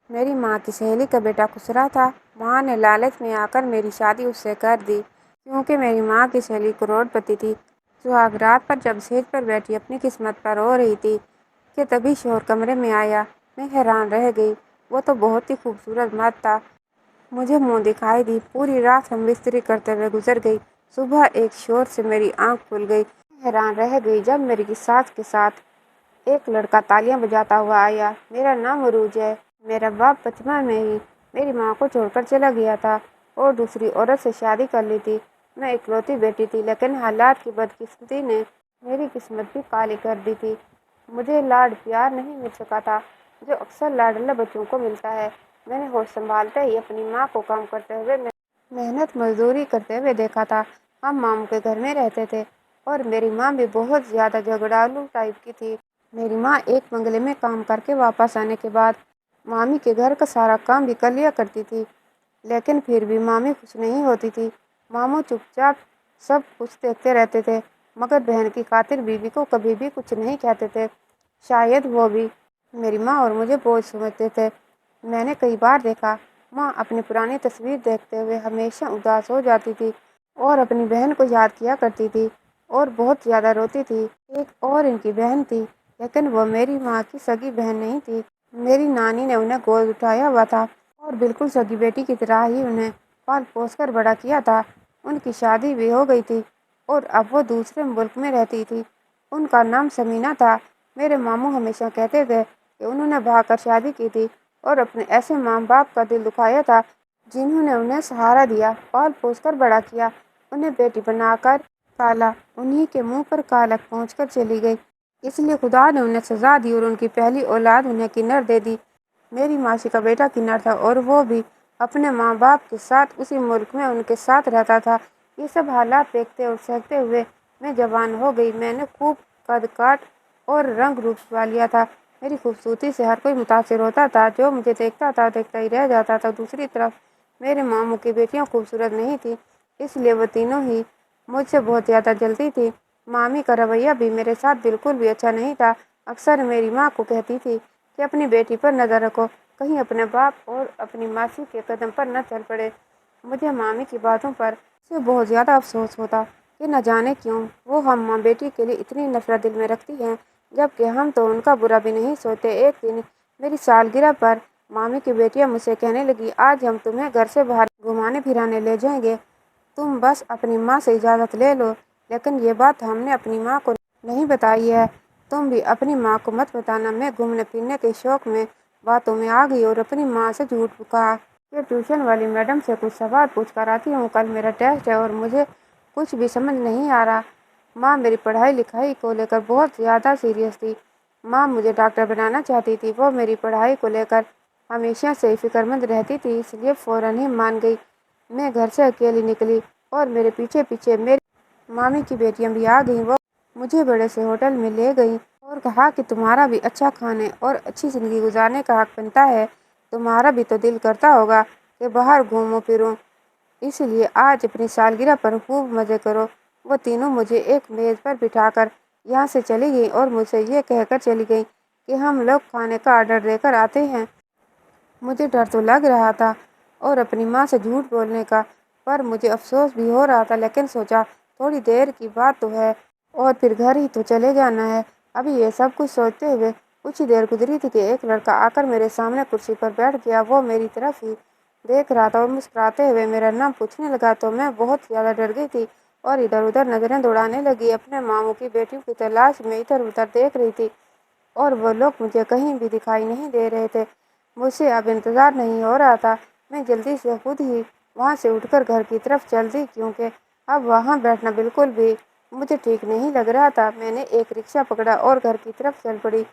میری ماں کی سہیلی کا بیٹا خسرا تھا۔ ماں نے لالچ میں آ کر میری شادی اس سے کر دی، کیونکہ میری ماں کی سہیلی کروڑ پتی تھی۔ سہاگ رات پر جب سیج پر بیٹھی اپنی قسمت پر رو رہی تھی کہ تبھی شوہر کمرے میں آیا۔ میں حیران رہ گئی، وہ تو بہت ہی خوبصورت مرد تھا۔ مجھے منہ دکھائی دی۔ پوری رات ہم بستری کرتے ہوئے گزر گئی۔ صبح ایک شور سے میری آنکھ کھل گئی۔ میں حیران رہ گئی جب میری ساس کے ساتھ ایک لڑکا تالیاں بجاتا ہوا آیا۔ میرا نام عروج ہے۔ میرا باپ بچپن میں ہی میری ماں کو چھوڑ کر چلا گیا تھا اور دوسری عورت سے شادی کر لی تھی۔ میں اکلوتی بیٹی تھی، لیکن حالات کی بدقسمتی نے میری قسمت بھی کالی کر دی تھی۔ مجھے لاڈ پیار نہیں مل سکا تھا جو اکثر لاڈلے بچوں کو ملتا ہے۔ میں نے ہوش سنبھالتے ہی اپنی ماں کو کام کرتے ہوئے محنت مزدوری کرتے ہوئے دیکھا تھا۔ ہم ماموں کے گھر میں رہتے تھے اور میری ماں بھی بہت زیادہ جھگڑالو ٹائپ کی تھی۔ میری ماں ایک بنگلے میں کام کر کے واپس آنے کے بعد مامی کے گھر کا سارا کام بھی کر لیا کرتی تھی، لیکن پھر بھی مامی خوش نہیں ہوتی تھی۔ ماموں چپ چاپ سب کچھ دیکھتے رہتے تھے، مگر بہن کی خاطر بیوی کو کبھی بھی کچھ نہیں کہتے تھے۔ شاید وہ بھی میری ماں اور مجھے بوجھ سمجھتے تھے۔ میں نے کئی بار دیکھا، ماں اپنی پرانی تصویر دیکھتے ہوئے ہمیشہ اداس ہو جاتی تھی اور اپنی بہن کو یاد کیا کرتی تھی اور بہت زیادہ روتی تھی۔ ایک اور ان کی بہن تھی، لیکن وہ میری ماں کی سگی بہن نہیں تھی۔ میری نانی نے انہیں گود اٹھایا ہوا تھا اور بالکل سگی بیٹی کی طرح ہی انہیں پال پوس کر بڑا کیا تھا۔ ان کی شادی بھی ہو گئی تھی اور اب وہ دوسرے ملک میں رہتی تھی۔ ان کا نام سمینا تھا۔ میرے ماموں ہمیشہ کہتے تھے کہ انہوں نے بھاگ کر شادی کی تھی اور اپنے ایسے ماں باپ کا دل دکھایا تھا جنہوں نے انہیں سہارا دیا، پال پوس کر بڑا کیا، انہیں بیٹی بنا کر پالا۔ انہی کے منہ پر کالک پہنچ کر چلی گئی، اس لیے خدا نے انہیں سزا دی اور ان کی پہلی اولاد انہیں کنر دے دی۔ میری ماسی کا بیٹا کنر تھا اور وہ بھی اپنے ماں باپ کے ساتھ اسی ملک میں ان کے ساتھ رہتا تھا۔ یہ سب حالات دیکھتے اور سہتے ہوئے میں جوان ہو گئی۔ میں نے خوب قد کاٹ اور رنگ روپ پا لیا تھا۔ میری خوبصورتی سے ہر کوئی متاثر ہوتا تھا، جو مجھے دیکھتا تھا دیکھتا ہی رہ جاتا تھا۔ دوسری طرف میرے ماموں کی بیٹیاں خوبصورت نہیں تھیں، اس لیے وہ تینوں ہی مجھ سے بہت زیادہ جلتی تھیں۔ مامی کا رویہ بھی میرے ساتھ بالکل بھی اچھا نہیں تھا۔ اکثر میری ماں کو کہتی تھی کہ اپنی بیٹی پر نظر رکھو، کہیں اپنے باپ اور اپنی ماسی کے قدم پر نہ چل پڑے۔ مجھے مامی کی باتوں پر سے بہت زیادہ افسوس ہوتا کہ نہ جانے کیوں وہ ہم ماں بیٹی کے لیے اتنی نفرت دل میں رکھتی ہیں، جبکہ ہم تو ان کا برا بھی نہیں سوچتے۔ ایک دن میری سالگرہ پر مامی کی بیٹیاں مجھ سے کہنے لگی، آج ہم تمہیں گھر سے باہر گھمانے پھرانے لے جائیں گے، تم بس اپنی ماں سے اجازت لے لو۔ لیکن یہ بات ہم نے اپنی ماں کو نہیں بتائی ہے، تم بھی اپنی ماں کو مت بتانا۔ میں گھومنے پھرنے کے شوق میں باتوں میں آ گئی اور اپنی ماں سے جھوٹ کہا کہ ٹیوشن والی میڈم سے کچھ سوال پوچھ کر آتی ہوں، کل میرا ٹیسٹ ہے اور مجھے کچھ بھی سمجھ نہیں آ رہا۔ ماں میری پڑھائی لکھائی کو لے کر بہت زیادہ سیریس تھی۔ ماں مجھے ڈاکٹر بنانا چاہتی تھی۔ وہ میری پڑھائی کو لے کر ہمیشہ سے فکر مند رہتی تھی، اس لیے فوراً ہی مان گئی۔ میں گھر سے اکیلی نکلی اور میرے پیچھے پیچھے میری مامی کی بیٹیاں بھی آ گئیں۔ وہ مجھے بڑے سے ہوٹل میں لے گئیں اور کہا کہ تمہارا بھی اچھا کھانے اور اچھی زندگی گزارنے کا حق بنتا ہے، تمہارا بھی تو دل کرتا ہوگا کہ باہر گھوموں پھروں، اس لیے آج اپنی سالگرہ پر خوب مزے کرو۔ وہ تینوں مجھے ایک میز پر بٹھا کر یہاں سے چلی گئیں اور مجھ سے یہ کہہ کر چلی گئیں کہ ہم لوگ کھانے کا آرڈر دے کر آتے ہیں۔ مجھے ڈر تو لگ رہا تھا اور اپنی ماں سے جھوٹ بولنے کا، پر مجھے افسوس بھی ہو رہا تھا، لیکن سوچا تھوڑی دیر کی بات تو ہے اور پھر گھر ہی تو چلے جانا ہے۔ ابھی یہ سب کچھ سوچتے ہوئے کچھ ہی دیر گزری تھی کہ ایک لڑکا آ کر میرے سامنے کرسی پر بیٹھ گیا۔ وہ میری طرف ہی دیکھ رہا تھا اور مسکراتے ہوئے میرا نام پوچھنے لگا تو میں بہت زیادہ ڈر گئی تھی اور ادھر ادھر نظریں دوڑانے لگی۔ اپنے ماموں کی بیٹیوں کی تلاش میں ادھر ادھر دیکھ رہی تھی اور وہ لوگ مجھے کہیں بھی دکھائی نہیں دے رہے تھے۔ مجھ سے اب انتظار نہیں ہو رہا تھا۔ میں جلدی سے خود ہی وہاں سے اٹھ کر گھر کی طرف چل دی، کیونکہ اب وہاں بیٹھنا بالکل بھی مجھے ٹھیک نہیں لگ رہا تھا۔ میں نے ایک رکشہ پکڑا اور گھر کی طرف چل پڑی۔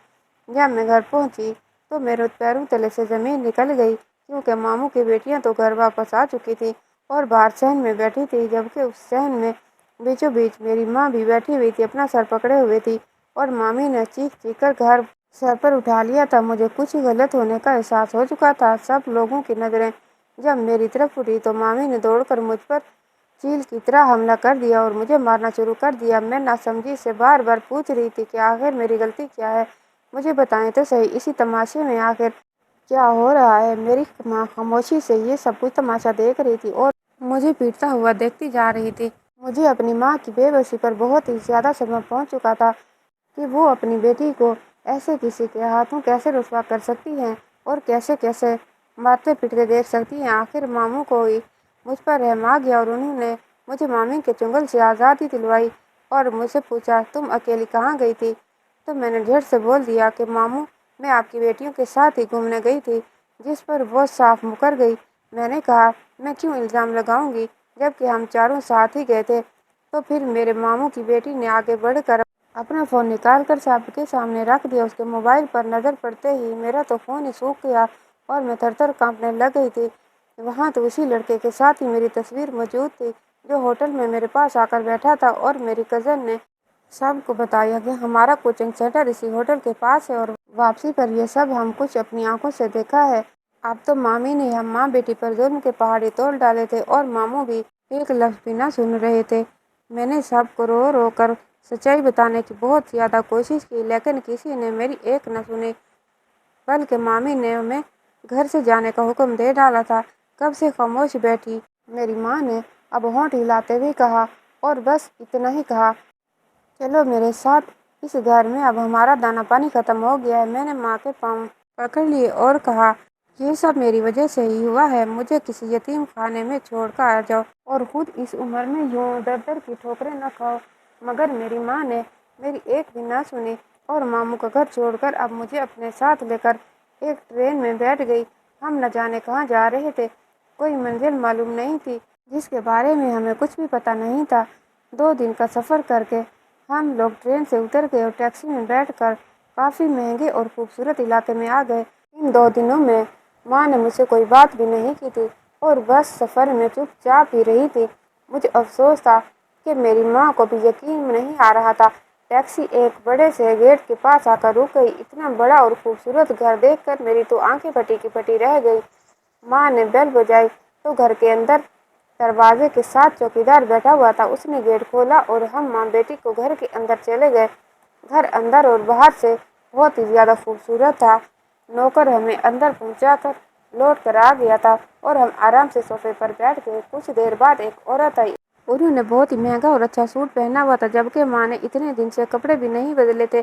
جب میں گھر پہنچی تو میرے پیروں تلے سے زمین نکل گئی، کیونکہ ماموں کی بیٹیاں تو گھر واپس آ چکی تھیں اور باہر صحن میں بیٹھی تھی، جبکہ اس صحن میں بیچوں بیچ میری ماں بھی بیٹھی ہوئی تھی، اپنا سر پکڑے ہوئے تھی اور مامی نے چیخ چیخ کر گھر سر پر اٹھا لیا تھا۔ مجھے کچھ غلط ہونے کا احساس ہو چکا تھا۔ سب لوگوں کی نظریں جب میری طرف اٹھی تو مامی نے دوڑ کر مجھ پر چیل کی طرح حملہ کر دیا اور مجھے مارنا شروع کر دیا۔ میں ناسمجھی سے بار بار پوچھ رہی تھی کہ آخر میری غلطی کیا ہے، مجھے بتائیں تو صحیح، اسی تماشے میں آخر کیا ہو رہا ہے؟ میری ماں خاموشی سے یہ سب کچھ تماشا دیکھ رہی تھی اور مجھے پیٹتا ہوا دیکھتی جا رہی تھی۔ مجھے اپنی ماں کی بے بسی پر بہت ہی زیادہ صدمہ پہنچ چکا تھا کہ وہ اپنی بیٹی کو ایسے کسی کے ہاتھوں کیسے رسوا کر سکتی ہیں اور کیسے کیسے مارتے پیٹتے دیکھ سکتی ہیں۔ آخر ماموں کو ہی مجھ پر رحم آ گیا اور انہوں نے مجھے مامی کے چنگل سے آزادی دلوائی اور مجھ سے پوچھا، تم اکیلی کہاں گئی تھی؟ تو میں نے جھٹ سے بول دیا کہ ماموں، میں آپ کی بیٹیوں کے ساتھ ہی گھومنے گئی تھی، جس پر وہ صاف مکر گئی۔ میں نے کہا، میں کیوں الزام لگاؤں گی جبکہ ہم چاروں ساتھ ہی گئے تھے؟ تو پھر میرے ماموں کی بیٹی نے آگے بڑھ کر اپنا فون نکال کر سب کے سامنے رکھ دیا۔ اس کے موبائل پر نظر پڑتے ہی میرا تو خون ہی سوکھ گیا اور میں تھر تھر کانپنے لگ گئی تھی۔ وہاں تو اسی لڑکے کے ساتھ ہی میری تصویر موجود تھی جو ہوٹل میں میرے پاس آ کر بیٹھا تھا، اور میری کزن نے سب کو بتایا کہ ہمارا کوچنگ سینٹر اسی ہوٹل کے پاس ہے اور واپسی پر یہ سب ہم کچھ اپنی آنکھوں سے دیکھا ہے۔ اب تو مامی نے ہم ماں بیٹی پر ظلم کے پہاڑی تول ڈالے تھے اور ماموں بھی ایک لفظ بھی نہ سن رہے تھے۔ میں نے سب کو رو رو کر سچائی بتانے کی بہت زیادہ کوشش کی، لیکن کسی نے میری ایک نہ سنی، بلکہ مامی نے ہمیں گھر سے جانے کا حکم دے ڈالا تھا۔ کب سے خاموش بیٹھی میری ماں نے اب ہونٹ ہلاتے ہوئے کہا، اور بس اتنا ہی کہا، چلو میرے ساتھ، اس گھر میں اب ہمارا دانا پانی ختم ہو گیا ہے۔ میں نے ماں کے پاؤں پکڑ لیے اور کہا، یہ سب میری وجہ سے ہی ہوا ہے، مجھے کسی یتیم خانے میں چھوڑ کر آ جاؤ اور خود اس عمر میں یوں در در کی ٹھوکریں نہ کھاؤ۔ مگر میری ماں نے میری ایک بھی نہ سنی اور ماموں کا گھر چھوڑ کر اب مجھے اپنے ساتھ لے کر ایک ٹرین میں بیٹھ گئی۔ ہم نہ جانے کہاں جا رہے تھے، کوئی منزل معلوم نہیں تھی جس کے بارے میں ہمیں کچھ بھی پتہ نہیں تھا۔ 2 دن کا سفر کر کے ہم لوگ ٹرین سے اتر گئے اور ٹیکسی میں بیٹھ کر کافی مہنگے اور خوبصورت علاقے میں آ گئے۔ ان 2 دنوں میں ماں نے مجھ سے کوئی بات بھی نہیں کی تھی اور بس سفر میں چپ چاپ ہی رہی تھی۔ مجھے افسوس تھا کہ میری ماں کو بھی یقین نہیں آ رہا تھا۔ ٹیکسی ایک بڑے سے گیٹ کے پاس آ کر رک گئی۔ اتنا بڑا اور خوبصورت گھر دیکھ کر میری تو آنکھیں پھٹی کی پھٹی رہ گئی۔ ماں نے بیل بجائی تو گھر کے اندر دروازے کے ساتھ چوکیدار بیٹھا ہوا تھا۔ اس نے گیٹ کھولا اور ہم ماں بیٹی کو گھر کے اندر چلے گئے۔ گھر اندر اور باہر سے بہت ہی زیادہ خوبصورت تھا۔ نوکر ہمیں اندر پہنچا کر لوٹ کر آ گیا تھا اور ہم آرام سے صوفے پر بیٹھ گئے۔ کچھ دیر بعد ایک عورت آئی۔ انہوں نے بہت ہی مہنگا اور اچھا سوٹ پہنا ہوا تھا، جبکہ ماں نے اتنے دن سے کپڑے بھی نہیں بدلے تھے۔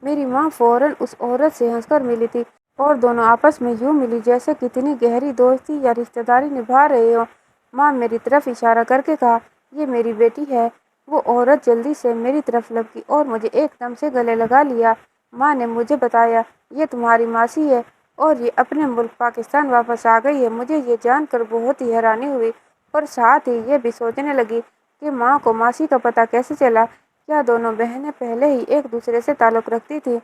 میری ماں فوراً اس عورت سے ہنس کر ملی تھی اور دونوں آپس میں یوں ملی جیسے کتنی گہری دوستی یا رشتہ داری نبھا رہے ہوں۔ ماں میری طرف اشارہ کر کے کہا، یہ میری بیٹی ہے۔ وہ عورت جلدی سے میری طرف لپکی اور مجھے ایک دم سے گلے لگا لیا۔ ماں نے مجھے بتایا، یہ تمہاری ماسی ہے اور یہ اپنے ملک پاکستان واپس آ گئی ہے۔ مجھے یہ جان کر بہت ہی حیرانی ہوئی اور ساتھ ہی یہ بھی سوچنے لگی کہ ماں کو ماسی کا پتہ کیسے چلا۔ کیا دونوں بہنیں پہلے ہی ایک دوسرے سے تعلق رکھتی تھیں؟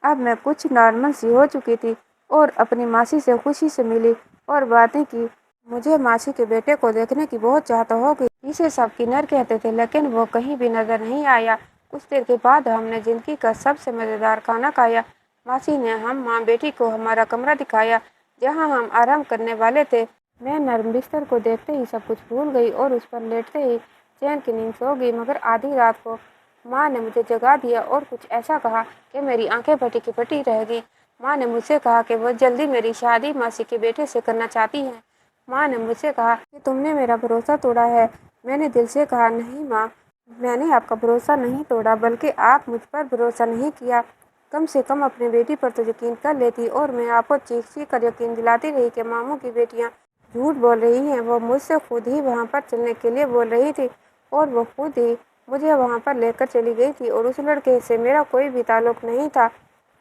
اب میں کچھ نارمل سی ہو چکی تھی اور اپنی ماسی سے خوشی سے ملی اور باتیں کی۔ مجھے ماسی کے بیٹے کو دیکھنے کی بہت چاہت ہو گئی۔ اسے سب کنر کہتے تھے، لیکن وہ کہیں بھی نظر نہیں آیا۔ کچھ دیر کے بعد ہم نے زندگی کا سب سے مزیدار کھانا کھایا۔ ماسی نے ہم ماں بیٹی کو ہمارا کمرہ دکھایا جہاں ہم آرام کرنے والے تھے۔ میں نرم بستر کو دیکھتے ہی سب کچھ بھول گئی اور اس پر لیٹتے ہی چین کی نیند سو گئی۔ مگر آدھی رات کو ماں نے مجھے جگا دیا اور کچھ ایسا کہا کہ میری آنکھیں پھٹی کی پھٹی رہ گئیں۔ ماں نے مجھ سے کہا کہ وہ جلدی میری شادی ماسی کے بیٹے سے کرنا چاہتی ہیں۔ ماں نے مجھ سے کہا کہ تم نے میرا بھروسہ توڑا ہے۔ میں نے دل سے کہا، نہیں ماں، میں نے آپ کا بھروسہ نہیں توڑا، بلکہ آپ مجھ پر بھروسہ نہیں کیا۔ کم سے کم اپنی بیٹی پر تو یقین کر لیتی۔ اور میں آپ کو چیخ چیخ کر یقین دلاتی رہی کہ ماموں کی بیٹیاں جھوٹ بول رہی ہیں۔ وہ مجھ سے خود ہی وہاں پر چلنے کے لیے بول رہی تھی اور وہ خود ہی مجھے وہاں پر لے کر چلی گئی تھی اور اس لڑکے سے میرا کوئی بھی تعلق نہیں تھا۔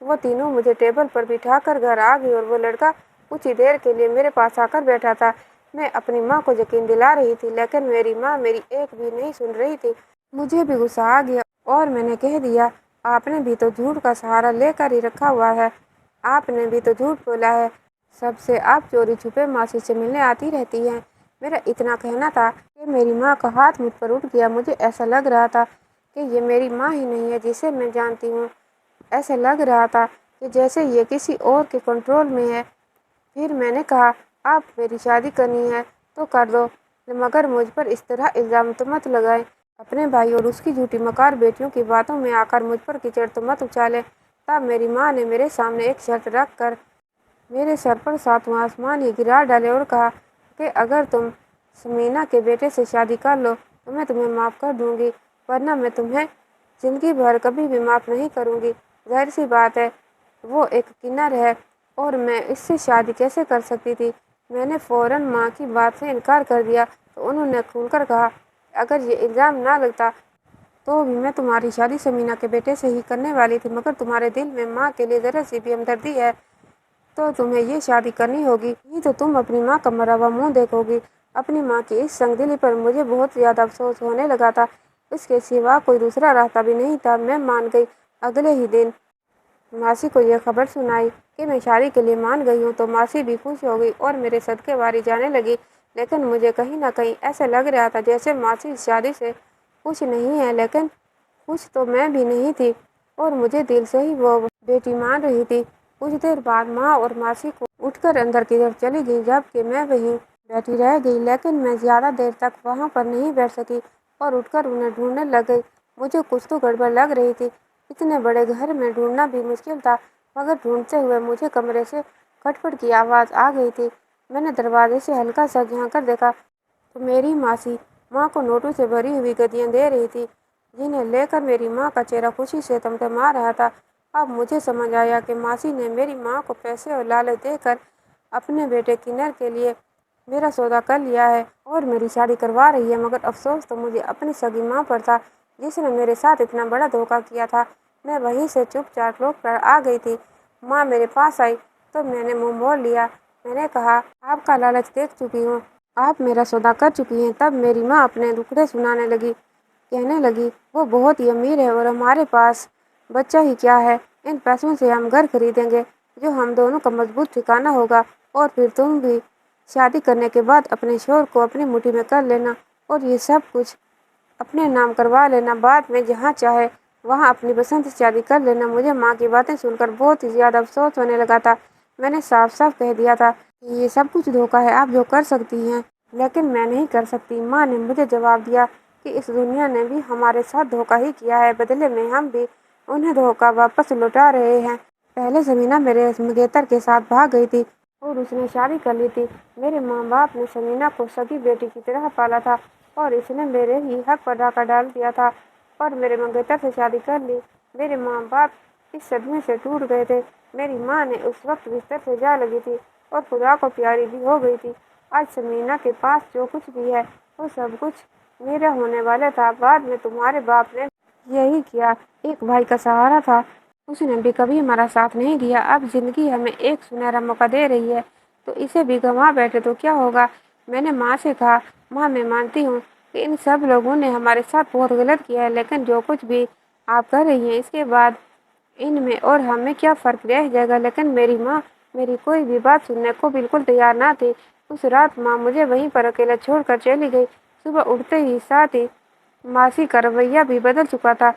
وہ تینوں مجھے ٹیبل پر بٹھا کر گھر آ گئی اور وہ لڑکا کچھ ہی دیر کے لیے میرے پاس آ کر بیٹھا تھا۔ میں اپنی ماں کو یقین دلا رہی تھی، لیکن میری ماں میری ایک بھی نہیں سن رہی تھی۔ مجھے بھی غصہ آ گیا اور میں نے کہہ دیا، آپ نے بھی تو جھوٹ کا سہارا لے کر ہی رکھا ہوا ہے، آپ نے بھی تو جھوٹ بولا ہے، سب سے آپ چوری چھپے ماسی سے ملنے آتی رہتی ہیں۔ میرا اتنا کہنا تھا کہ میری ماں کا ہاتھ مجھ پر اٹھ گیا۔ مجھے ایسا لگ رہا تھا کہ یہ میری ماں ہی نہیں ہے جسے میں جانتی ہوں۔ ایسا لگ رہا تھا کہ جیسے یہ کسی اور کے کنٹرول میں ہے۔ پھر میں نے کہا، آپ میری شادی کرنی ہے تو کر دو، مگر مجھ پر اس طرح الزام تو مت لگائیں۔ اپنے بھائی اور اس کی جھوٹی مکار بیٹیوں کی باتوں میں آ کر مجھ پر کیچڑ تو مت اچھالیں۔ تب میری ماں نے میرے سامنے ایک شرط رکھ کر میرے سر پر ساتواں آسمان ہی گرا ڈالے اور کہا کہ اگر تم سمینا کے بیٹے سے شادی کر لو تو میں تمہیں معاف کر دوں گی، ورنہ میں تمہیں زندگی بھر کبھی بھی معاف نہیں کروں گی۔ ظاہر سی بات ہے وہ ایک کنر ہے اور میں اس سے شادی کیسے کر سکتی تھی۔ میں نے فوراً ماں کی بات سے انکار کر دیا تو انہوں نے کھل کر کہا اگر یہ الزام نہ لگتا تو بھی میں تمہاری شادی سمینا کے بیٹے سے ہی کرنے والی تھی، مگر تمہارے دل میں ماں کے لیے ذرا سی بھی ہمدردی ہے تو تمہیں یہ شادی کرنی ہوگی، نہیں تو تم اپنی ماں کا مرا ہوا منہ دیکھو گی۔ اپنی ماں کی اس سنگ دلی پر مجھے بہت زیادہ افسوس ہونے لگا تھا، اس کے سوا کوئی دوسرا راستہ بھی نہیں تھا۔ میں مان گئی۔ اگلے ہی دن ماسی کو یہ خبر سنائی کہ میں شادی کے لیے مان گئی ہوں تو ماسی بھی خوش ہو گئی اور میرے صدقے واری جانے لگی، لیکن مجھے کہیں نہ کہیں ایسا لگ رہا تھا جیسے ماسی اس شادی سے خوش نہیں ہے، لیکن خوش تو میں بھی نہیں تھی اور مجھے دل سے ہی وہ بیٹی مان رہی تھی۔ کچھ دیر بعد ماں اور ماسی کو اٹھ کر اندر کی طرف چلی گئی جبکہ میں وہیں بیٹھی رہ گئی، لیکن میں زیادہ دیر تک وہاں پر نہیں بیٹھ سکی اور اٹھ کر انہیں ڈھونڈنے لگ گئی۔ مجھے کچھ تو گڑبڑ لگ رہی تھی، اتنے بڑے گھر میں ڈھونڈنا بھی مشکل تھا، مگر ڈھونڈتے ہوئے مجھے کمرے سے کھٹ پٹ کی آواز آ گئی تھی۔ میں نے دروازے سے ہلکا سا جھانک کر دیکھا تو میری ماسی ماں کو نوٹوں سے بھری ہوئی گدیاں دے رہی تھی، جنہیں لے کر میری ماں کا چہرہ خوشی سے تمتما رہا تھا۔ اب مجھے سمجھ آیا کہ ماسی نے میری ماں کو پیسے اور لالچ دے کر اپنے بیٹے کنر کے لیے میرا سودا کر لیا ہے اور میری شادی کروا رہی ہے، مگر افسوس تو مجھے اپنی سگی ماں پر تھا جس نے میرے ساتھ اتنا بڑا دھوکہ کیا تھا۔ میں وہیں سے چپ چاپ لوٹ کر آ گئی تھی۔ ماں میرے پاس آئی تو میں نے منہ موڑ لیا۔ میں نے کہا آپ کا لالچ دیکھ چکی ہوں، آپ میرا سودا کر چکی ہیں۔ تب میری ماں اپنے دکھڑے سنانے لگی، کہنے لگی وہ بہت ہی امیر ہے اور ہمارے پاس بچہ ہی کیا ہے، ان پیسوں سے ہم گھر خریدیں گے جو ہم دونوں کا مضبوط ٹھکانہ ہوگا، اور پھر تم بھی شادی کرنے کے بعد اپنے شوہر کو اپنی مٹھی میں کر لینا اور یہ سب کچھ اپنے نام کروا لینا، بعد میں جہاں چاہے وہاں اپنی پسند سے شادی کر لینا۔ مجھے ماں کی باتیں سن کر بہت ہی زیادہ افسوس ہونے لگا تھا۔ میں نے صاف صاف کہہ دیا تھا کہ یہ سب کچھ دھوکہ ہے، آپ جو کر سکتی ہیں لیکن میں نہیں کر سکتی۔ ماں نے مجھے جواب دیا کہ اس دنیا نے بھی ہمارے ساتھ دھوکہ ہی کیا ہے، بدلے میں ہم بھی انہیں دھوکہ واپس لوٹا رہے ہیں۔ پہلے سمینا میرے منگیتر کے ساتھ بھاگ گئی تھی اور اس نے شادی کر لی تھی۔ میرے ماں باپ نے سمینا کو سگی بیٹی کی طرح پالا تھا اور اس نے میرے ہی حق پر ڈاکہ ڈال دیا تھا اور میرے منگیتر سے شادی کر لی۔ میرے ماں باپ اس صدمے سے ٹوٹ گئے تھے۔ میری ماں نے اس وقت بستر سے جا لگی تھی اور خدا کو پیاری بھی ہو گئی تھی۔ آج سمینا کے پاس جو کچھ بھی ہے وہ سب کچھ میرا ہونے والا تھا۔ بعد میں تمہارے باپ نے یہی کیا، ایک بھائی کا سہارا تھا، اس نے بھی کبھی ہمارا ساتھ نہیں دیا۔ اب زندگی ہمیں ایک سنہرا موقع دے رہی ہے تو اسے بھی گنوا بیٹھے تو کیا ہوگا۔ میں نے ماں سے کہا ماں میں مانتی ہوں کہ ان سب لوگوں نے ہمارے ساتھ بہت غلط کیا ہے، لیکن جو کچھ بھی آپ کر رہی ہیں اس کے بعد ان میں اور ہم میں کیا فرق رہ جائے گا۔ لیکن میری ماں میری کوئی بھی بات سننے کو بالکل تیار نہ تھی۔ اس رات ماں مجھے وہیں پر اکیلا چھوڑ کر چلی گئی۔ صبح اٹھتے ہی ساتھ ہی ماسی کا رویہ بھی بدل چکا تھا،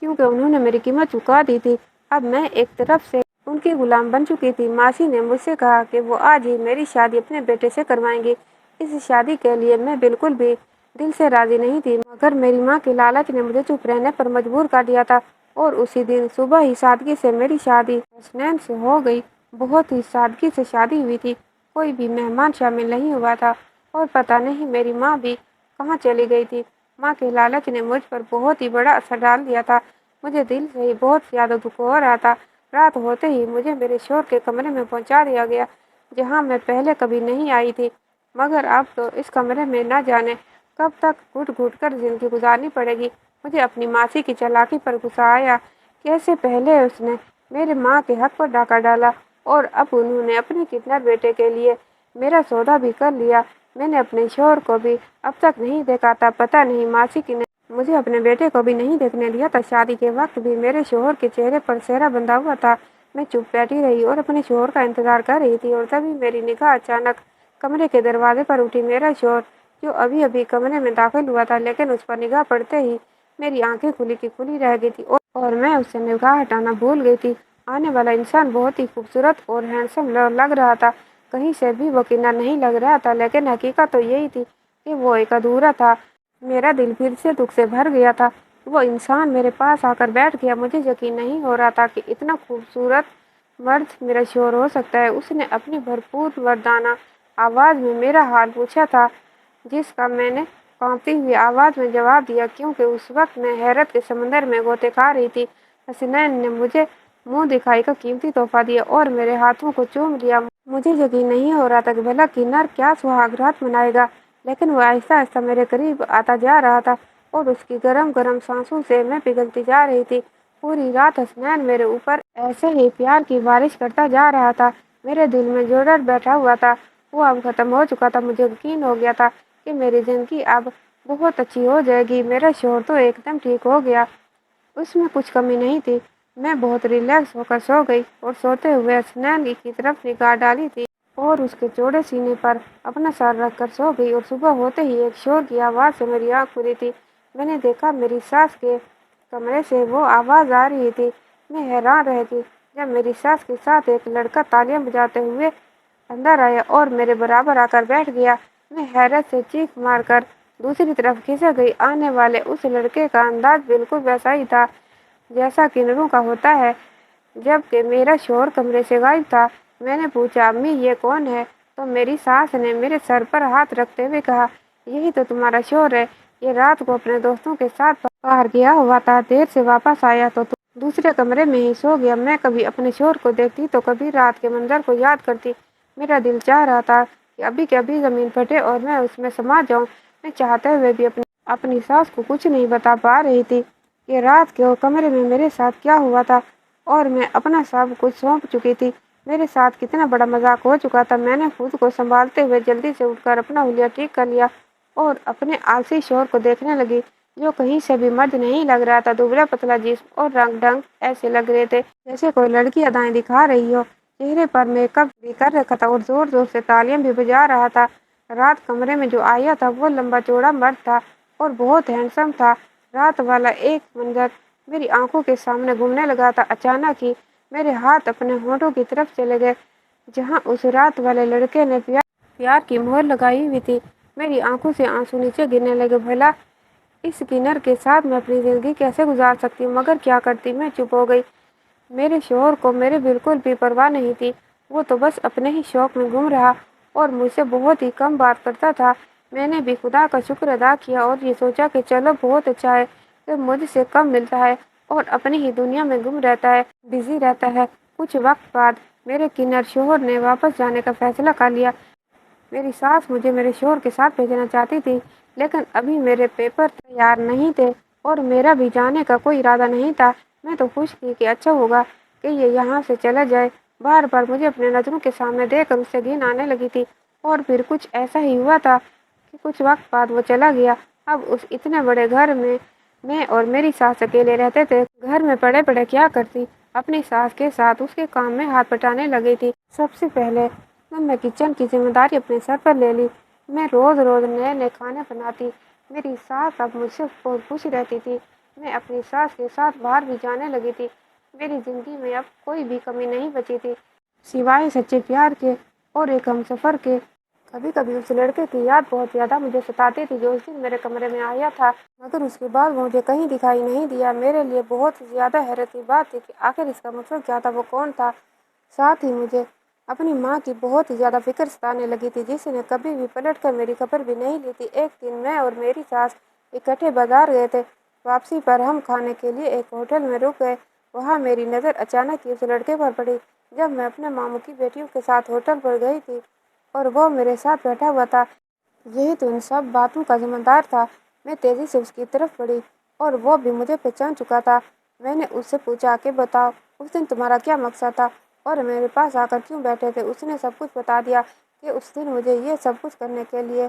کیونکہ انہوں نے میری قیمت چکا دی تھی۔ اب میں ایک طرف سے ان کی غلام بن چکی تھی۔ ماسی نے مجھ سے کہا کہ وہ آج ہی میری شادی اپنے بیٹے سے کروائیں گی۔ اس شادی کے لیے میں بالکل بھی دل سے راضی نہیں تھی، مگر میری ماں کی لالچ نے مجھے چپ رہنے پر مجبور کر دیا تھا اور اسی دن صبح ہی سادگی سے میری شادی حسنین سے ہو گئی۔ بہت ہی سادگی سے شادی ہوئی تھی، کوئی بھی مہمان شامل نہیں ہوا تھا اور پتہ نہیں میری ماں بھی کہاں چلی گئی تھی۔ ماں کے لالچ نے مجھ پر بہت ہی بڑا اثر ڈال دیا تھا، مجھے دل سے ہی بہت زیادہ دکھ ہو رہا تھا۔ رات ہوتے ہی مجھے میرے شوہر کے کمرے میں پہنچا دیا گیا، جہاں میں پہلے کبھی نہیں آئی تھی، مگر اب تو اس کمرے میں نہ جانے کب تک گھٹ گھٹ کر زندگی گزارنی پڑے گی۔ مجھے اپنی ماسی کی چالاکی پر غصہ آیا، کیسے پہلے اس نے میرے ماں کے حق پر ڈاکہ ڈالا اور اب انہوں نے اپنے کنر بیٹے کے لیے میرا سودا بھی کر لیا۔ میں نے اپنے شوہر کو بھی اب تک نہیں دیکھا تھا، پتہ نہیں ماسی کی نے مجھے اپنے بیٹے کو بھی نہیں دیکھنے دیا تھا۔ شادی کے وقت بھی میرے شوہر کے چہرے پر سہرا بندھا ہوا تھا۔ میں چپ بیٹھی رہی اور اپنے شوہر کا انتظار کر رہی تھی اور تبھی میری نگاہ اچانک کمرے کے دروازے پر اٹھی۔ میرا شوہر جو ابھی ابھی کمرے میں داخل ہوا تھا، لیکن اس پر نگاہ پڑتے ہی میری آنکھیں کھلی کی کھلی رہ گئی تھی اور میں اس سے نگاہ ہٹانا بھول گئی تھی۔ آنے والا انسان بہت ہی خوبصورت اور ہینڈسم لگ رہا تھا، کہیں سے بھی وہ کنر نہیں لگ رہا تھا، لیکن حقیقت تو یہی تھی کہ وہ ایک ادھورا تھا۔ میرا دل پھر سے دکھ سے بھر گیا تھا۔ وہ انسان میرے پاس آ کر بیٹھ گیا، مجھے یقین نہیں ہو رہا تھا کہ اتنا خوبصورت مرد میرا شوہر ہو سکتا ہے، اس نے اپنی بھرپور مردانہ آواز میں میرا حال پوچھا تھا، جس کا میں نے کانپتی ہوئی آواز میں جواب دیا، کیونکہ اس وقت میں حیرت کے سمندر میں غوطے کھا رہی تھی۔ حسنین نے مجھے منہ دکھائی کا قیمتی تحفہ دیا اور میرے ہاتھوں کو چوم لیا۔ مجھے یقین نہیں ہو رہا تھا کہ بھلا کنر کیا سہاگ رات منائے گا، لیکن وہ آہستہ آہستہ میرے قریب آتا جا رہا تھا اور اس کی گرم گرم سانسوں سے میں پگھلتی جا رہی تھی۔ پوری رات حسنین میرے اوپر ایسے ہی پیار کی بارش کرتا جا رہا تھا۔ میرے دل میں جو ڈر بیٹھا ہوا تھا وہ اب ختم ہو چکا تھا۔ مجھے یقین ہو گیا تھا کہ میری زندگی اب بہت اچھی ہو جائے گی۔ میرا شوہر تو ایک دم ٹھیک ہو گیا، اس میں کچھ کمی نہیں تھی۔ میں بہت ریلیکس ہو کر سو گئی اور سوتے ہوئے حسنین کی طرف نگاہ ڈالی تھی اور اس کے چوڑے سینے پر اپنا سر رکھ کر سو گئی، اور صبح ہوتے ہی ایک شور کی آواز سے میری آنکھ کھلی تھی۔ میں نے دیکھا میری ساس کے کمرے سے وہ آواز آ رہی تھی۔ میں حیران رہ گئی جب میری ساس کے ساتھ ایک لڑکا تالیاں بجاتے ہوئے اندر آیا اور میرے برابر آ کر بیٹھ گیا۔ میں حیرت سے چیخ مار کر دوسری طرف کھسک گئی۔ آنے والے اس لڑکے کا انداز بالکل ویسا ہی تھا جیسا کنروں کا ہوتا ہے، جبکہ میرا شوہر کمرے سے غائب تھا۔ میں نے پوچھا، امی یہ کون ہے؟ تو میری ساس نے میرے سر پر ہاتھ رکھتے ہوئے کہا، یہی تو تمہارا شوہر ہے، یہ رات کو اپنے دوستوں کے ساتھ باہر گیا ہوا تھا، دیر سے واپس آیا تو دوسرے کمرے میں ہی سو گیا۔ میں کبھی اپنے شوہر کو دیکھتی تو کبھی رات کے منظر کو یاد کرتی۔ میرا دل چاہ رہا تھا کہ ابھی کے ابھی زمین پھٹے اور میں اس میں سما جاؤں۔ میں چاہتے ہوئے بھی اپنی ساس کو کچھ نہیں بتا پا رہی تھی کہ رات کے کمرے میں میرے ساتھ کیا ہوا تھا، اور میں اپنا سب کچھ سونپ چکی تھی۔ میرے ساتھ کتنا بڑا مذاق ہو چکا تھا۔ میں نے خود کو سنبھالتے ہوئے جلدی سے اٹھ کر اپنا حلیہ ٹھیک کر لیا اور اپنے آلسی شوہر کو دیکھنے لگی، جو کہیں سے بھی مرد نہیں لگ رہا تھا۔ دبلا پتلا جسم اور رنگ ڈھنگ ایسے لگ رہے تھے جیسے کوئی لڑکی ادائیں دکھا رہی ہو۔ چہرے پر میک اپ بھی کر رکھا تھا اور زور زور سے تالیاں بھی بجا رہا تھا۔ رات کمرے میں جو آیا تھا وہ لمبا چوڑا مرد تھا اور بہت ہینڈسم تھا۔ رات والا ایک منظر میری آنکھوں کے سامنے گھومنے لگا تھا۔ اچانک ہی میرے ہاتھ اپنے ہونٹوں کی طرف چلے گئے جہاں اس رات والے لڑکے نے پیار کی مہر لگائی ہوئی تھی۔ میری آنکھوں سے آنسو نیچے گرنے لگے۔ بھلا اس کنر کے ساتھ میں اپنی زندگی کیسے گزار سکتی ہوں، مگر کیا کرتی۔ میں چپ ہو گئی۔ میرے شوہر کو میرے بالکل بھی پرواہ نہیں تھی۔ وہ تو بس اپنے ہی شوق میں گم رہا اور مجھ سے بہت ہی کم بات کرتا تھا۔ میں نے بھی خدا کا شکر ادا کیا اور یہ سوچا کہ چلو بہت اچھا ہے کہ مجھ سے کم ملتا ہے اور اپنی ہی دنیا میں گم رہتا ہے، بزی رہتا ہے۔ کچھ وقت بعد میرے کنر شوہر نے واپس جانے کا فیصلہ کر لیا۔ میری ساس مجھے میرے شوہر کے ساتھ بھیجنا چاہتی تھی، لیکن ابھی میرے پیپر تیار نہیں تھے اور میرا بھی جانے کا کوئی ارادہ نہیں تھا۔ میں تو خوش تھی کہ اچھا ہوگا کہ یہ یہاں سے چلا جائے۔ بار بار مجھے اپنے نظروں کے سامنے دیکھ کر اس سے گھن آنے لگی تھی، اور پھر کچھ ایسا ہی ہوا تھا کہ کچھ وقت بعد وہ چلا گیا۔ اب اس اتنے بڑے گھر میں اور میری ساس اکیلے رہتے تھے۔ گھر میں پڑے پڑے کیا کرتی، اپنی ساس کے ساتھ اس کے کام میں ہاتھ بٹانے لگی تھی۔ سب سے پہلے میں کچن کی ذمہ داری اپنے سر پر لے لی۔ میں روز روز نئے نئے کھانے بناتی۔ میری ساس اب مجھ سے بہت خوش رہتی تھی۔ میں اپنی ساس کے ساتھ باہر بھی جانے لگی تھی۔ میری زندگی میں اب کوئی بھی کمی نہیں بچی تھی سوائے سچے پیار کے اور ایک ہمسفر کے۔ کبھی کبھی اس لڑکے کی یاد بہت زیادہ مجھے ستاتی تھی جو اس دن میرے کمرے میں آیا تھا، مگر اس کے بعد وہ مجھے کہیں دکھائی نہیں دیا۔ میرے لیے بہت زیادہ حیرت کی بات تھی کہ آخر اس کا مقصد کیا تھا، وہ کون تھا۔ ساتھ ہی مجھے اپنی ماں کی بہت زیادہ فکر ستانے لگی تھی، جس نے کبھی بھی پلٹ کر میری خبر بھی نہیں لی تھی۔ ایک دن میں اور میری ساس اکٹھے بازار گئے تھے۔ واپسی پر ہم کھانے کے لیے ایک ہوٹل میں رک گئے۔ وہاں میری نظر اچانک ہی اس لڑکے پر پڑی۔ جب میں اپنے ماموں کی بیٹیوں کے ساتھ ہوٹل پر گئی تھی اور وہ میرے ساتھ بیٹھا ہوا تھا، یہی تو ان سب باتوں کا ذمہ دار تھا۔ میں تیزی سے اس کی طرف بڑھی اور وہ بھی مجھے پہچان چکا تھا۔ میں نے اس سے پوچھا کہ بتاؤ، اس دن تمہارا کیا مقصد تھا اور میرے پاس آ کر کیوں بیٹھے تھے؟ اس نے سب کچھ بتا دیا کہ اس دن مجھے یہ سب کچھ کرنے کے لیے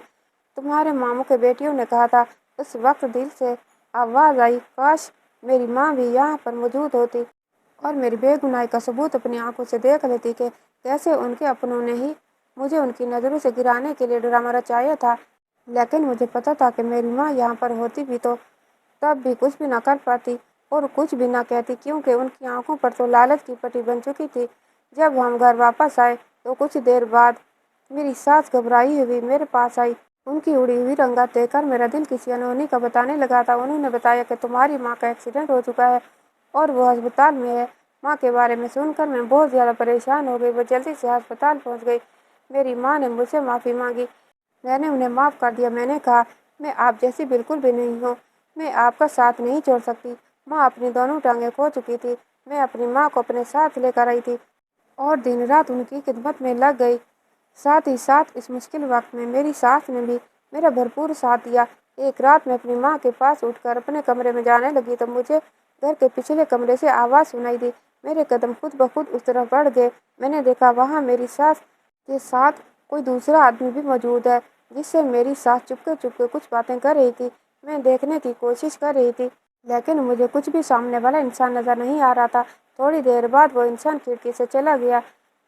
تمہارے ماموں کے بیٹیوں نے کہا تھا۔ اس وقت دل سے آواز آئی، کاش میری ماں بھی یہاں پر موجود ہوتی اور میری بے گناہی کا ثبوت اپنی آنکھوں سے دیکھ لیتی کہ کیسے ان کے اپنوں نے ہی مجھے ان کی نظروں سے گرانے کے لیے ڈرامہ رچایا تھا۔ لیکن مجھے پتا تھا کہ میری ماں یہاں پر ہوتی بھی تو تب بھی کچھ بھی نہ کر پاتی اور کچھ بھی نہ کہتی، کیونکہ ان کی آنکھوں پر تو لالچ کی پٹی بن چکی تھی۔ جب ہم گھر واپس آئے تو کچھ دیر بعد میری ساس گھبرائی ہوئی میرے پاس آئی۔ ان کی اڑی ہوئی رنگت دیکھ کر میرا دل کسی انہونی کا بتانے لگا تھا۔ انہوں نے بتایا کہ تمہاری ماں کا ایکسیڈنٹ ہو چکا ہے اور وہ ہسپتال میں ہے ماں کے بارے میں سن کر میں بہت زیادہ پریشان ہو گئی۔ وہ جلدی سے ہسپتال پہنچ گئی۔ میری ماں نے مجھ سے معافی مانگی۔ میں نے انہیں معاف کر دیا۔ میں نے کہا، میں آپ جیسی بالکل بھی نہیں ہوں، میں آپ کا ساتھ نہیں چھوڑ سکتی۔ ماں اپنی دونوں ٹانگیں کھو چکی تھی۔ میں اپنی ماں کو اپنے ساتھ لے کر آئی تھی اور دن رات ان کی خدمت میں لگ گئی۔ ساتھ ہی ساتھ اس مشکل وقت میں میری ساس نے بھی میرا بھرپور ساتھ دیا۔ ایک رات میں اپنی ماں کے پاس اٹھ کر اپنے کمرے میں جانے لگی تو مجھے گھر کے پچھلے کمرے سے آواز سنائی دی۔ میرے قدم خود بخود اس طرف بڑھ گئے۔ میں نے دیکھا وہاں میری ساس کے ساتھ کوئی دوسرا آدمی بھی موجود ہے، جس سے میری ساس چپکے چپکے کچھ باتیں کر رہی تھی۔ میں دیکھنے کی کوشش کر رہی تھی، لیکن مجھے کچھ بھی سامنے والا انسان نظر نہیں آ رہا تھا۔ تھوڑی دیر بعد وہ انسان کھڑکی سے چلا گیا۔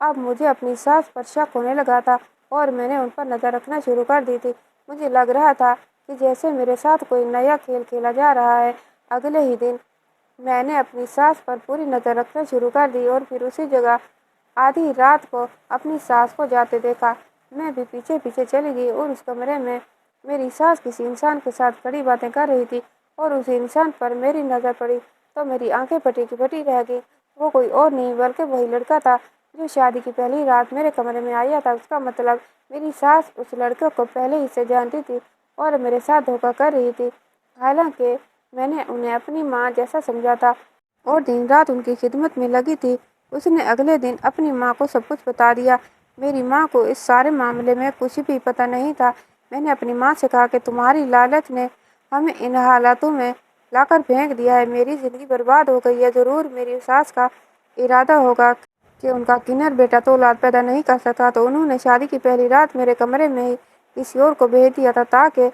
اب مجھے اپنی ساس پر شک ہونے لگا تھا اور میں نے ان پر نظر رکھنا شروع کر دی تھی۔ مجھے لگ رہا تھا کہ جیسے میرے ساتھ کوئی نیا کھیل کھیلا جا رہا ہے۔ اگلے ہی دن میں نے اپنی ساس پر پوری نظر رکھنا شروع کر دی اور پھر اسی جگہ آدھی رات کو اپنی ساس کو جاتے دیکھا۔ میں بھی پیچھے پیچھے چلی گئی اور اس کمرے میں میری ساس کسی انسان کے ساتھ کڑی باتیں کر رہی تھی اور اس انسان پر میری نظر پڑی تو میری آنکھیں پھٹی کی پھٹی رہ گئی۔ وہ کوئی اور نہیں بلکہ وہی لڑکا تھا جو شادی کی پہلی رات میرے کمرے میں آیا تھا۔ اس کا مطلب میری ساس اس لڑکے کو پہلے ہی سے جانتی تھی اور میرے ساتھ دھوکہ کر رہی تھی۔ حالانکہ میں نے انہیں اپنی ماں جیسا سمجھا تھا اور دن رات ان کی خدمت میں لگی تھی۔ اس نے اگلے دن اپنی ماں کو سب کچھ بتا دیا۔ میری ماں کو اس سارے معاملے میں کچھ بھی پتہ نہیں تھا۔ میں نے اپنی ماں سے کہا کہ تمہاری لالچ نے ہمیں ان حالاتوں میں لا کر پھینک دیا ہے۔ میری زندگی برباد ہو گئی ہے۔ ضرور میری ساس کا ارادہ ہوگا کہ ان کا کنر بیٹا تو اولاد پیدا نہیں کر سکا تو انہوں نے شادی کی پہلی رات میرے کمرے میں ہی کسی اور کو بھیج دیا تھا تاکہ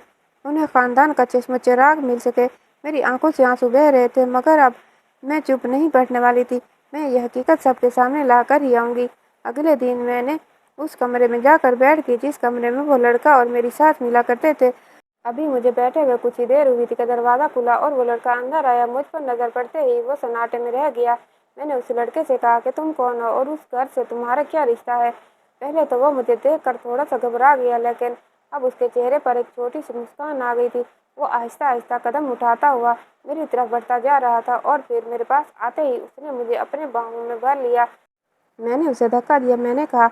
انہیں خاندان کا چشمہ چراغ مل سکے۔ میری آنکھوں سے آنسو بہہ رہے تھے مگر اب میں چپ نہیں بیٹھنے والی تھی۔ میں یہ حقیقت سب کے سامنے لا کر ہی آؤں گی۔ اگلے دن میں نے اس کمرے میں جا کر بیٹھ گئی جس کمرے میں وہ لڑکا اور میری ساس ملا کرتے تھے۔ ابھی مجھے بیٹھے ہوئے کچھ ہی دیر ہوئی تھی کہ دروازہ کھلا اور وہ لڑکا اندر آیا۔ مجھ پر نظر پڑتے ہی وہ سناٹے میں رہ گیا۔ میں نے اس لڑکے سے کہا کہ تم کون ہو اور اس گھر سے تمہارا کیا رشتہ ہے؟ پہلے تو وہ مجھے دیکھ کر تھوڑا سا گھبرا گیا لیکن اب اس کے چہرے پر ایک چھوٹی سی مسکان آ گئی تھی۔ وہ آہستہ آہستہ قدم اٹھاتا ہوا میری طرف بڑھتا جا رہا تھا اور پھر میرے پاس آتے ہی اس نے مجھے اپنے باہوں میں بھر لیا۔ میں نے اسے دھکا دیا۔ میں نے کہا،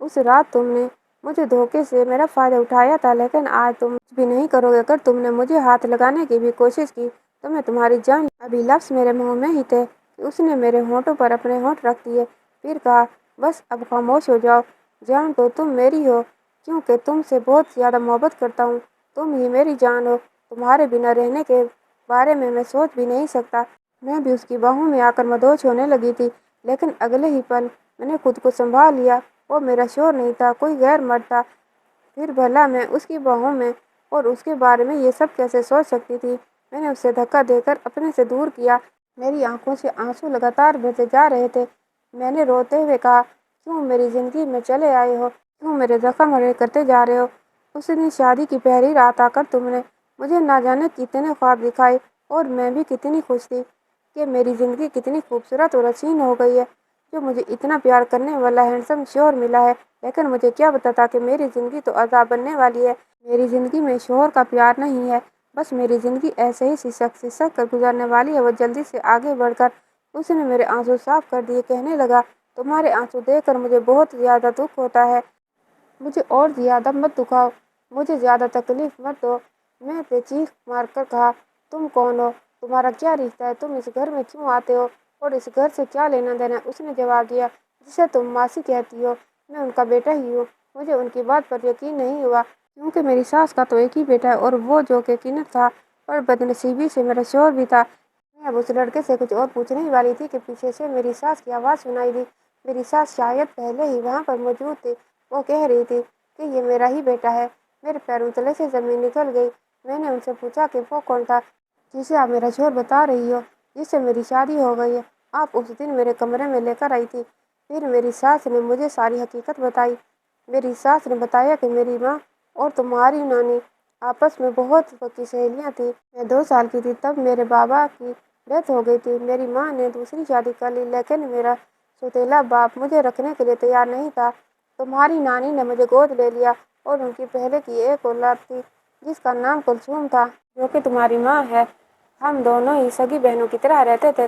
اس رات تم نے مجھے دھوکے سے میرا فائدہ اٹھایا تھا لیکن آج تم کچھ بھی نہیں کرو گے۔ اگر تم نے مجھے ہاتھ لگانے کی بھی کوشش کی تو میں تمہاری جان لوں گی۔ ابھی لفظ میرے منہ میں ہی تھے کہ اس نے میرے ہونٹوں پر اپنے ہونٹ رکھ دیے۔ پھر کہا، بس اب خاموش ہو جاؤ۔ جان تو تم میری ہو کیونکہ تم سے بہت زیادہ محبت کرتا ہوں۔ تم ہی میری جان ہو۔ تمہارے بنا رہنے کے بارے میں سوچ بھی نہیں سکتا۔ میں بھی اس کی باہوں میں آ کر مدہوش ہونے لگی تھی لیکن اگلے ہی پل میں نے خود کو سنبھال لیا۔ وہ میرا شوہر نہیں تھا، کوئی غیر مرد تھا۔ پھر بھلا میں اس کی باہوں میں اور اس کے بارے میں یہ سب کیسے سوچ سکتی تھی؟ میں نے اسے دھکا دے کر اپنے سے دور کیا۔ میری آنکھوں سے آنسو لگاتار بہتے جا رہے تھے۔ میں نے روتے ہوئے کہا، کیوں میری زندگی میں چلے آئے ہو؟ کیوں میرے زخم ہرے کرتے جا رہے ہو؟ اس دن شادی کی پہلی رات آ کر تم نے مجھے نہ جانے کتنے خواب دکھائے اور میں بھی کتنی خوش تھی کہ میری زندگی کتنی خوبصورت اور حسین ہو گئی ہے، جو مجھے اتنا پیار کرنے والا ہینڈسم شوہر ملا ہے۔ لیکن مجھے کیا پتا تھا کہ میری زندگی تو عذاب بننے والی ہے۔ میری زندگی میں شوہر کا پیار نہیں ہے، بس میری زندگی ایسے ہی سسک کر گزرنے والی ہے۔ وہ جلدی سے آگے بڑھ کر اس نے میرے آنسو صاف کر دیے۔ کہنے لگا، تمہارے آنسو دیکھ کر مجھے بہت زیادہ دکھ ہوتا ہے۔ مجھے اور زیادہ مت دکھاؤ، مجھے زیادہ تکلیف مت دو۔ میں نے چیخ مار کر کہا، تم کون ہو؟ تمہارا کیا رشتہ ہے؟ تم اس گھر میں کیوں آتے ہو اور اس گھر سے کیا لینا دینا؟ اس نے جواب دیا، جسے تم ماسی کہتی ہو، میں ان کا بیٹا ہی ہوں۔ مجھے ان کی بات پر یقین نہیں ہوا کیونکہ میری ساس کا تو ایک ہی بیٹا ہے اور وہ جو کہ کنر تھا اور بدنصیبی سے میرا شوہر بھی تھا۔ میں اب اس لڑکے سے کچھ اور پوچھنے ہی والی تھی کہ پیچھے سے میری ساس کی آواز سنائی دی۔ میری ساس شاید پہلے ہی وہاں پر موجود تھی۔ وہ کہہ رہی تھی کہ یہ میرا ہی بیٹا ہے۔ میرے پیروں تلے سے زمین نکل گئی۔ میں نے ان سے پوچھا کہ وہ کون تھا جسے آپ میرا شوہر بتا رہی ہو، جس سے میری شادی ہو گئی ہے؟ آپ اس دن میرے کمرے میں لے کر آئی تھی۔ پھر میری ساس نے مجھے ساری حقیقت بتائی۔ میری ساس نے بتایا کہ میری ماں اور تمہاری نانی آپس میں بہت پکی سہیلیاں تھیں۔ میں 2 سال کی تھی تب میرے بابا کی ڈیتھ ہو گئی تھی۔ میری ماں نے دوسری شادی کر لی لیکن میرا سوتیلا باپ مجھے رکھنے کے لیے تیار نہیں تھا۔ تمہاری نانی نے مجھے گود لے لیا اور ان کی پہلے کی ایک اولاد تھی جس کا نام کلثوم تھا، جو کہ تمہاری ماں ہے۔ ہم دونوں ہی سگی بہنوں کی طرح رہتے تھے۔